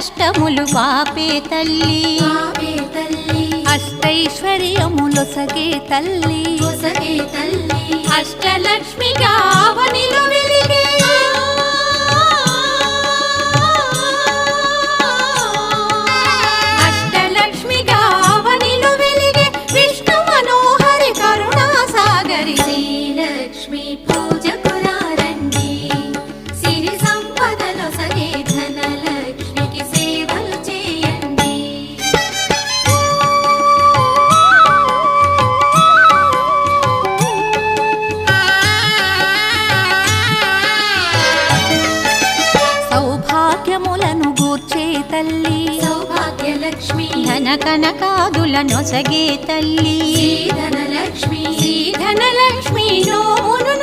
కష్టములు పాపే తల్లి అష్టైశ్వర్యములొసగే తల్లి అష్టలక్ష్మిగా అవనిలో వెలిగే అష్టలక్ష్మిగా అవనిలో వెలిగే విష్ణు మనోహరి కరుణా సాగరి శ్రీలక్ష్మి పూజకు రండి సిరి సంపదలో సగే ధనలక్ష్మికి సేవలు చేయండి సౌభాగ్యములను గూర్చే తల్లి సౌభాగ్యలక్ష్మి ధన కనకాదులనొసగే తల్లి ధనలక్ష్మి ధనలక్ష్మి నోమును